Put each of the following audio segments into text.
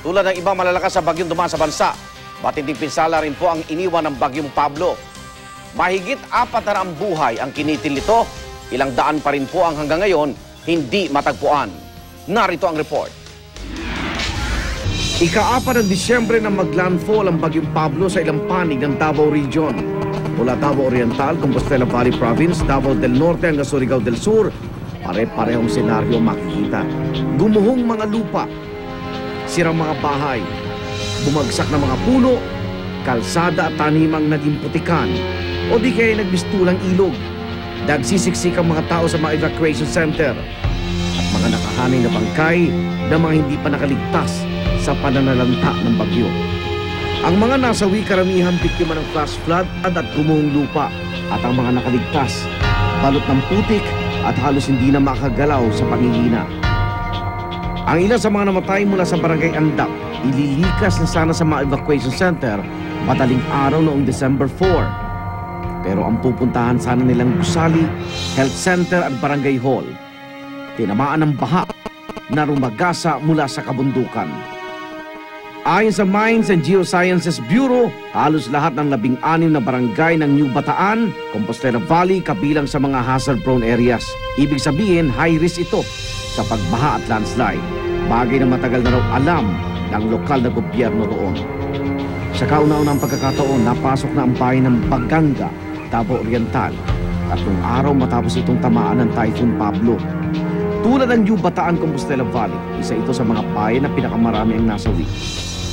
Tulad ng iba malalakas sa bagyong dumaan sa bansa, matinding pinsala rin po ang iniwan ng bagyong Pablo. Mahigit 400 buhay ang kinitil nito, ilang daan pa rin po ang hanggang ngayon hindi matagpuan. Narito ang report. Ika-4 ng Disyembre na maglandfall ang bagyong Pablo sa ilang panig ng Davao Region. Mula Davao Oriental, Compostela Valley Province, Davao del Norte hanggang Surigao del Sur, pare-parehong senaryo makikita. Gumuhong mga lupa, sirang mga bahay, bumagsak na mga puno, kalsada at tanimang naging putikan, o di kaya nagbistulang ilog. Nagsisiksik ang mga tao sa mga evacuation center at mga nakahanay na bangkay na mga hindi pa nakaligtas sa pananalanta ng bagyo. Ang mga nasawi karamihan biktima ng flash flood at gumuhong lupa, at ang mga nakaligtas balot ng putik at halos hindi na makagalaw sa pangihina. Ang ilan sa mga namatay mula sa Barangay Andap, ililikas na sana sa mga evacuation center madaling araw noong December 4. Pero ang pupuntahan sana nilang gusali, health center at barangay hall, tinamaan ng baha na rumagasa mula sa kabundukan. Ayon sa Mines and Geosciences Bureau, halos lahat ng 16 na barangay ng New Bataan, Compostela Valley kabilang sa mga hazard-prone areas. Ibig sabihin, high risk ito sa pagbaha at landslide. Bagay na matagal na raw alam ng lokal na gobyerno roon. Sa kauna-unang pagkakataon, napasok na ang bayan ng Baganga, Davao Oriental, 3 araw matapos itong tamaan ng Typhoon Pablo. Tulad ng New Bataan, Compostela Valley, isa ito sa mga bayan na pinakamarami ang nasawi.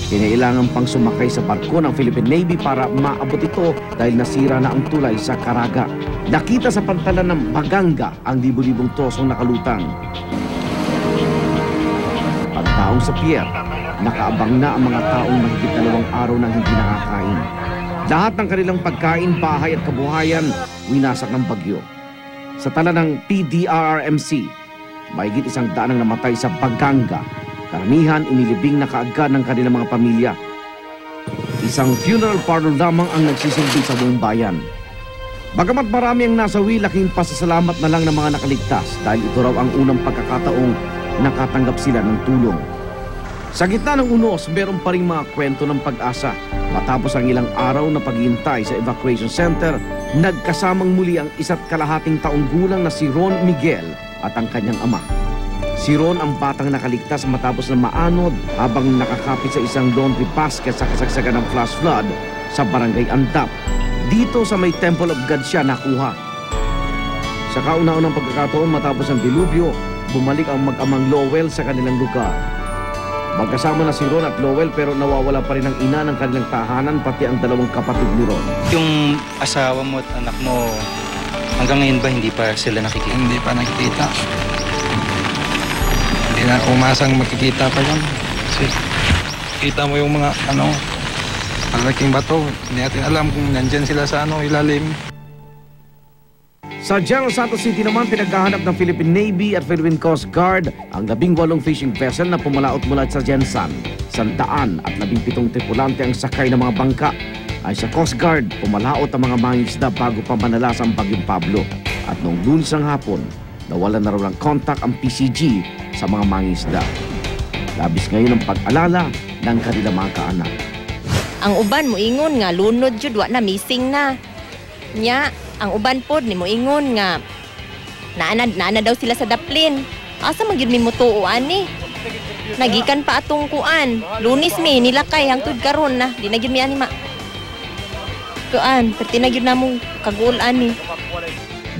Kinailangan pang sumakay sa barko ng Philippine Navy para maabot ito dahil nasira na ang tulay sa Caraga. Nakita sa pantalan ng Baganga ang libu-libong trosong nakalutang. Pagtaong sa pier, nakaabang na ang mga taong mahigit 2 araw nang hindi nakakain. Lahat ng kanilang pagkain, bahay at kabuhayan, winasak ng bagyo. Sa tala ng PDRRMC, mahigit 100 ang namatay sa Baganga. Karamihan inilibing na kaagad ng kanilang mga pamilya. Isang funeral parlor lamang ang nagsisilbi sa buong bayan. Bagamat marami ang nasawi, laking pasasalamat na lang ng mga nakaligtas dahil ito raw ang unang pagkakataong nakatanggap sila ng tulong. Sa gitna ng unos, meron pa rin mga kwento ng pag-asa. Matapos ang ilang araw na paghihintay sa evacuation center, nagkasamang muli ang 1.5 taong gulang na si Ron Miguel at ang kanyang ama. Si Ron ang batang nakaligtas matapos na maanod habang nakakapit sa isang laundry basket sa kasagsagan ng flash flood sa Barangay Andap. Dito sa may Temple of God siya nakuha. Sa kauna-unang pagkakataon matapos ang dilubyo, bumalik ang mag-amang Lowell sa kanilang lugar. Magkasama na si Ron at Lowell pero nawawala pa rin ang ina ng kanilang tahanan pati ang 2 kapatid ni Ron. Yung asawa mo at anak mo, hanggang ngayon ba hindi pa sila nakikita? Hindi pa nakikita. Hindi na umasang makikita pa yan. Kasi kita mo yung mga malaking bato. Hindi natin alam kung nandyan sila sa ilalim. Sa General Santos City naman, pinaghahanap ng Philippine Navy at Philippine Coast Guard ang 18 fishing vessel na pumalaot mula sa Jensan. 100 at 17 tripulante ang sakay ng mga bangka. Ay sa Coast Guard, pumalaot ang mga mangingisda bago pa manalas ang bagyong Pablo. At noong Lunes ng hapon, nawalan na raw ng contact ang PCG sa mga mangingisda. Labis ngayon ang pag-alala ng kanilang mga kaanak. Ang uban mo ingon nga lunod jud wa na missing na. Nya, ang uban pod ni mo ingon nga naana daw sila sa daplin. Asa man gyud mi mo tuo ani? Nagikan pa atong kuan. Lunes mi nilakay hangtod karon na. Di na gyud mi ani kuan, perti na gyud namo kagul ani.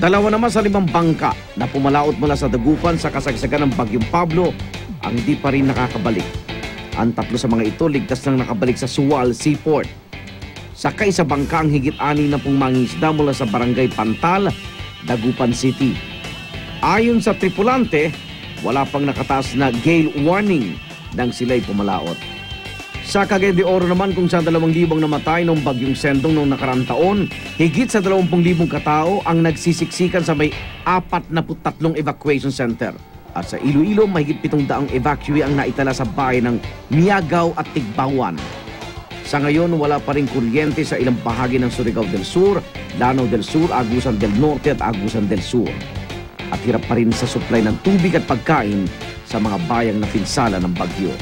2 naman sa 5 bangka na pumalaot mula sa dagupan sa kasagsagan ng bagyong Pablo ang hindi pa rin nakakabalik. Ang 3 sa mga ito ligtas nang nakabalik sa Suwal Seaport. Sakay sa bangka ang higit 6 na mangingisda mula sa Barangay Pantal, Dagupan City. Ayon sa tripulante, wala pang nakataas na gale warning nang sila'y pumalaot. Sa Cagayan de Oro naman kung saan 2,000 namatay noong bagyong Sendong noong nakaraang taon, higit sa 20,000 katao ang nagsisiksikan sa may 43 evacuation center. At sa Iloilo, mahigit 700 evacuee ang naitala sa bayan ng Miagaw at Tigbawan. Sa ngayon, wala pa rin kuryente sa ilang bahagi ng Surigao del Sur, Lanao del Sur, Agusan del Norte at Agusan del Sur. At hirap pa rin sa supply ng tubig at pagkain sa mga bayang napinsala ng bagyo.